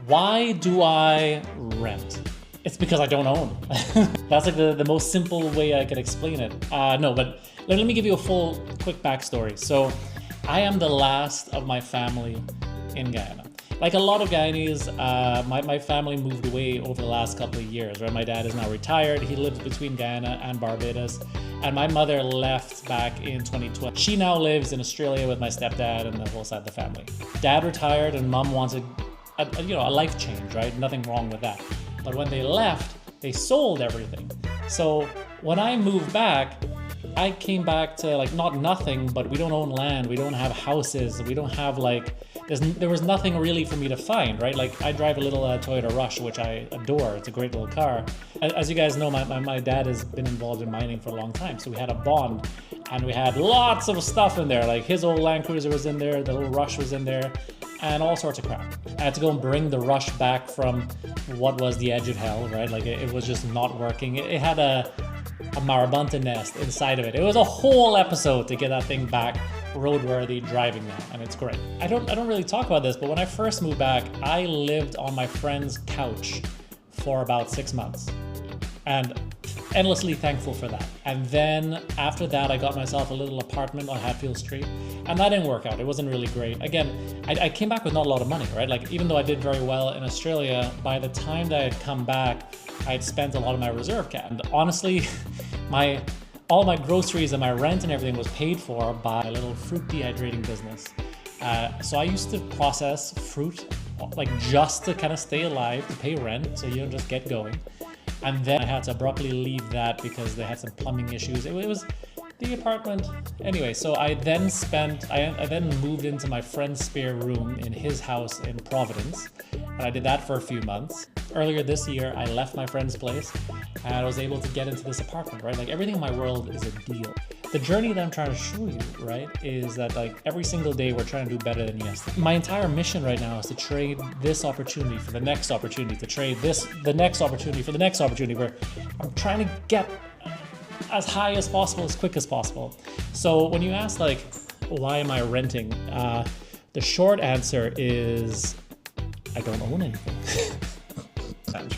Why do I rent? It's because I don't own. That's like the most simple way I could explain it. No, but let me give you a full quick backstory. So I am the last of my family in Guyana. Like a lot of Guyanese, my family moved away over the last couple of years, right? My dad is now retired. He lives between Guyana and Barbados. And my mother left back in 2012. She now lives in Australia with my stepdad and the whole side of the family. Dad retired and mom wanted a life change, right? Nothing wrong with that. But when they left, they sold everything. So when I moved back, I came back to like not nothing, but we don't own land, we don't have houses, we don't have there was nothing really for me to find, right? Like I drive a little Toyota Rush, which I adore. It's a great little car. As you guys know, my dad has been involved in mining for a long time. So we had a bond and we had lots of stuff in there. Like his old Land Cruiser was in there, the little Rush was in there, and all sorts of crap. I had to go and bring the Rush back from what was the edge of hell, right? Like it was just not working. It had a marabunta nest inside of it. It was a whole episode to get that thing back roadworthy driving now, and it's great. I don't really talk about this, but when I first moved back, I lived on my friend's couch for about 6 months, and endlessly thankful for that. And then after that, I got myself a little apartment on Hatfield Street, and that didn't work out. It wasn't really great. Again, I came back with not a lot of money, right? Like even though I did very well in Australia, by the time that I had come back, I had spent a lot of my reserve cash. And honestly, all my groceries and my rent and everything was paid for by a little fruit dehydrating business. So I used to process fruit like just to kind of stay alive, to pay rent, so you don't just get going. And then I had to abruptly leave that because they had some plumbing issues. It was the apartment. Anyway, so I then moved into my friend's spare room in his house in Providence. And I did that for a few months. Earlier this year, I left my friend's place and I was able to get into this apartment, right? Like everything in my world is a deal. The journey that I'm trying to show you, right, is that like every single day we're trying to do better than yesterday. My entire mission right now is to trade this opportunity for the next opportunity, to trade the next opportunity for the next opportunity, where I'm trying to get as high as possible, as quick as possible. So when you ask like, why am I renting? The short answer is I don't own anything.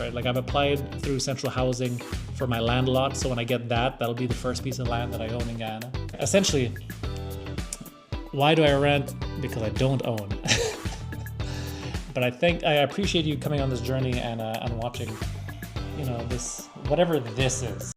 Right? Like I've applied through Central Housing for my land lot, so when I get that, that'll be the first piece of land that I own in Guyana. Essentially, why do I rent? Because I don't own. But I appreciate you coming on this journey and watching, this, whatever this is.